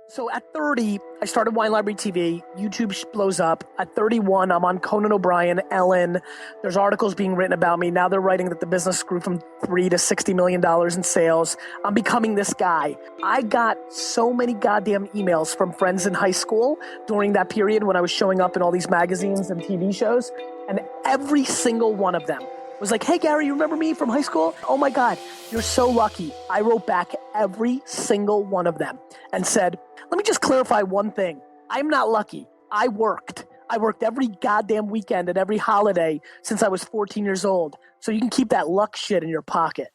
So at 30, I started Wine Library TV. YouTube blows up. At 31, I'm on Conan O'Brien, Ellen. There's articles being written about me. Now they're writing that the business grew from $3 to $60 million in sales. I'm becoming this guy. I got so many goddamn emails from friends in high school during that period when I was showing up in all these magazines and TV shows. And every single one of them was like, hey, Gary, you remember me from high school? Oh my God, you're so lucky. I wrote back every single one of them and said, let me just clarify one thing. I'm not lucky. I worked. I worked every goddamn weekend and every holiday since I was 14 years old. So you can keep that luck shit in your pocket.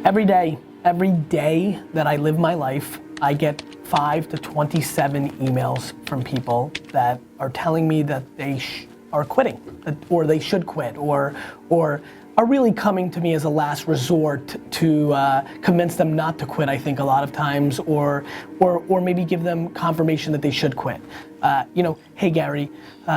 Every day that I live my life, I get 5 to 27 emails from people that are telling me that they are quitting, or they should quit, or are really coming to me as a last resort to convince them not to quit, I think a lot of times, or maybe give them confirmation that they should quit. Hey Gary,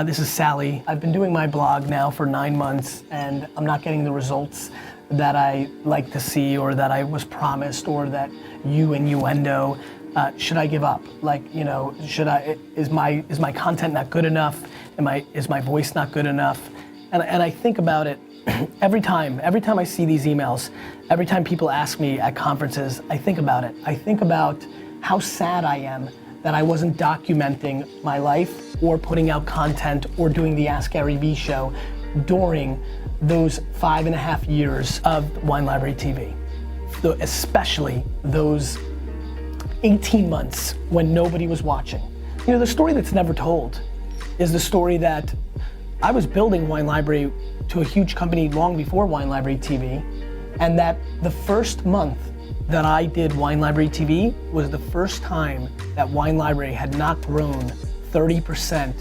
this is Sally. I've been doing my blog now for 9 months and I'm not getting the results that I like to see or that I was promised or that you innuendo. Should I give up? Is my content not good enough? Is my voice not good enough? And I think about it every time I see these emails, every time people ask me at conferences, I think about it. I think about how sad I am that I wasn't documenting my life or putting out content or doing the Ask Gary Vee show during those 5.5 years of Wine Library TV. Especially those 18 months when nobody was watching. The story that's never told is the story that I was building Wine Library to a huge company long before Wine Library TV, and that the first month that I did Wine Library TV was the first time that Wine Library had not grown 30%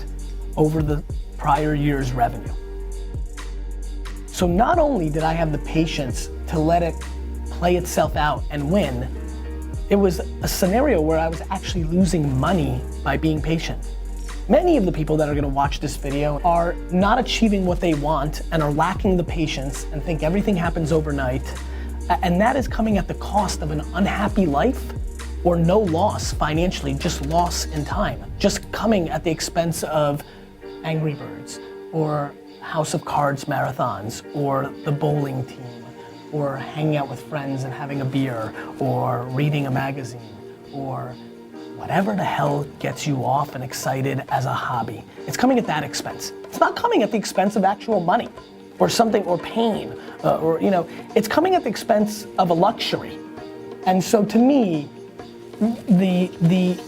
over the prior year's revenue. So not only did I have the patience to let it play itself out and win, it was a scenario where I was actually losing money by being patient. Many of the people that are gonna watch this video are not achieving what they want and are lacking the patience and think everything happens overnight. And that is coming at the cost of an unhappy life or no loss financially, just loss in time. Just coming at the expense of Angry Birds or House of Cards marathons or the bowling team or hanging out with friends and having a beer or reading a magazine or whatever the hell gets you off and excited as a hobby. It's coming at that expense. It's not coming at the expense of actual money or something or pain it's coming at the expense of a luxury. And so to me, the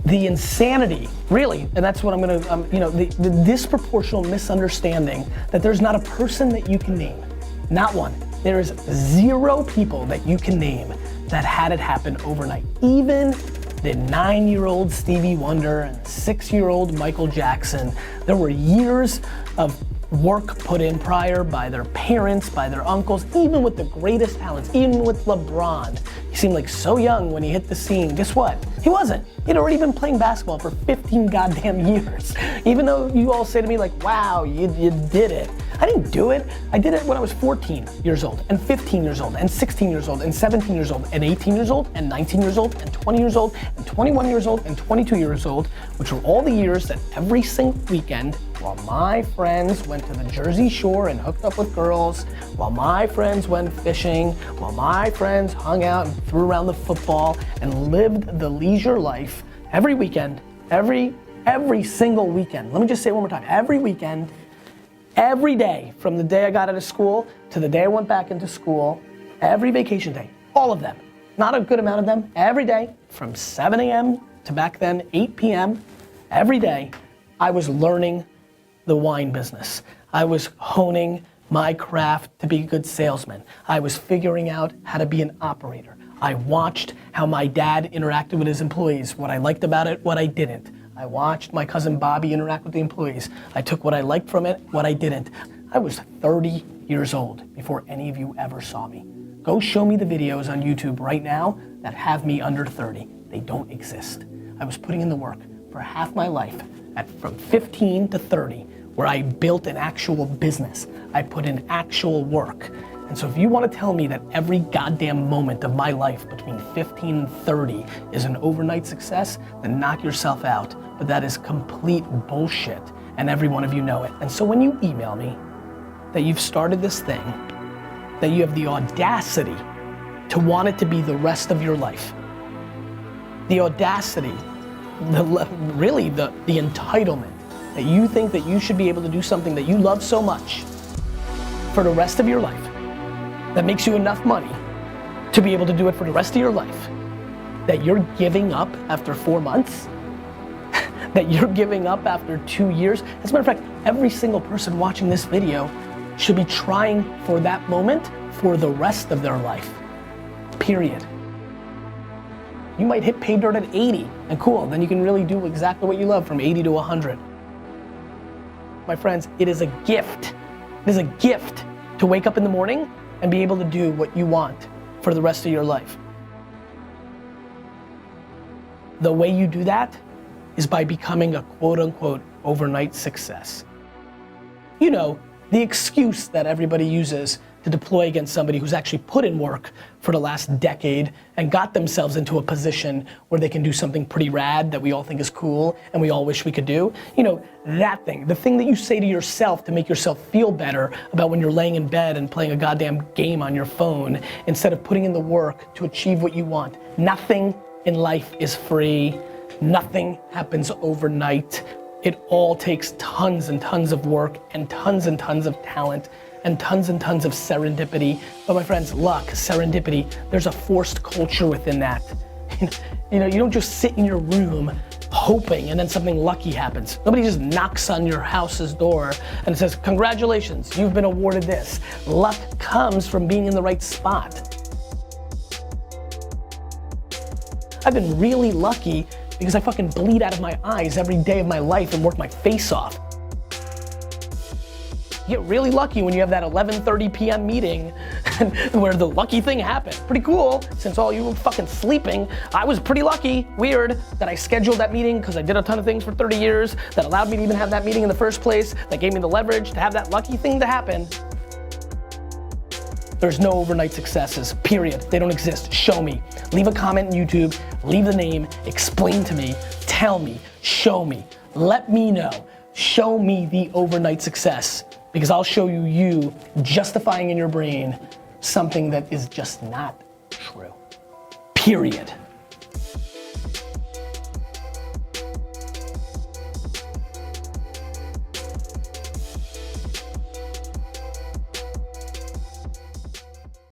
insanity, really, and that's what I'm gonna, the disproportional misunderstanding that there's not a person that you can name, not one. There is 0 people that you can name that had it happen overnight. Even the 9-year-old Stevie Wonder and 6-year-old Michael Jackson, there were years of work put in prior by their parents, by their uncles, even with the greatest talents, even with LeBron. He seemed like so young when he hit the scene. Guess what? He wasn't. He'd already been playing basketball for 15 goddamn years. Even though you all say to me like, wow, you did it. I didn't do it. I did it when I was 14 years old, and 15 years old, and 16 years old, and 17 years old, and 18 years old, and 19 years old, and 20 years old, and 21 years old, and 22 years old, which were all the years that every single weekend, while my friends went to the Jersey Shore and hooked up with girls, while my friends went fishing, while my friends hung out and threw around the football and lived the leisure life every weekend, every single weekend. Let me just say it one more time. Every weekend, every day, from the day I got out of school to the day I went back into school, every vacation day, all of them, not a good amount of them, every day from 7 a.m. to back then 8 p.m., every day, I was learning the wine business. I was honing my craft to be a good salesman. I was figuring out how to be an operator. I watched how my dad interacted with his employees, what I liked about it, what I didn't. I watched my cousin Bobby interact with the employees. I took what I liked from it, what I didn't. I was 30 years old before any of you ever saw me. Go show me the videos on YouTube right now that have me under 30. They don't exist. I was putting in the work for half my life, from 15 to 30, where I built an actual business. I put in actual work. And so if you want to tell me that every goddamn moment of my life between 15 and 30 is an overnight success, then knock yourself out. But that is complete bullshit, and every one of you know it. And so when you email me that you've started this thing, that you have the audacity to want it to be the rest of your life, the audacity, really the entitlement, that you think that you should be able to do something that you love so much for the rest of your life, that makes you enough money to be able to do it for the rest of your life, that you're giving up after 4 months, that you're giving up after 2 years. As a matter of fact, every single person watching this video should be trying for that moment for the rest of their life, period. You might hit pay dirt at 80, and cool, then you can really do exactly what you love from 80 to 100. My friends, it is a gift. It is a gift to wake up in the morning and be able to do what you want for the rest of your life. The way you do that is by becoming a quote unquote overnight success. You know, the excuse that everybody uses to deploy against somebody who's actually put in work for the last decade and got themselves into a position where they can do something pretty rad that we all think is cool and we all wish we could do. You know, that thing, the thing that you say to yourself to make yourself feel better about when you're laying in bed and playing a goddamn game on your phone instead of putting in the work to achieve what you want. Nothing in life is free. Nothing happens overnight. It all takes tons and tons of work and tons of talent and tons of serendipity. But my friends, luck, serendipity, there's a forced culture within that. You know, you don't just sit in your room hoping and then something lucky happens. Nobody just knocks on your house's door and says, congratulations, you've been awarded this. Luck comes from being in the right spot. I've been really lucky because I fucking bleed out of my eyes every day of my life and work my face off. You get really lucky when you have that 11:30 p.m. meeting where the lucky thing happened. Pretty cool, since all you were fucking sleeping. I was pretty lucky, weird, that I scheduled that meeting because I did a ton of things for 30 years that allowed me to even have that meeting in the first place, that gave me the leverage to have that lucky thing to happen. There's no overnight successes, period. They don't exist. Show me. Leave a comment in YouTube, leave the name, explain to me, tell me, show me, let me know. Show me the overnight success, because I'll show you justifying in your brain something that is just not true, period.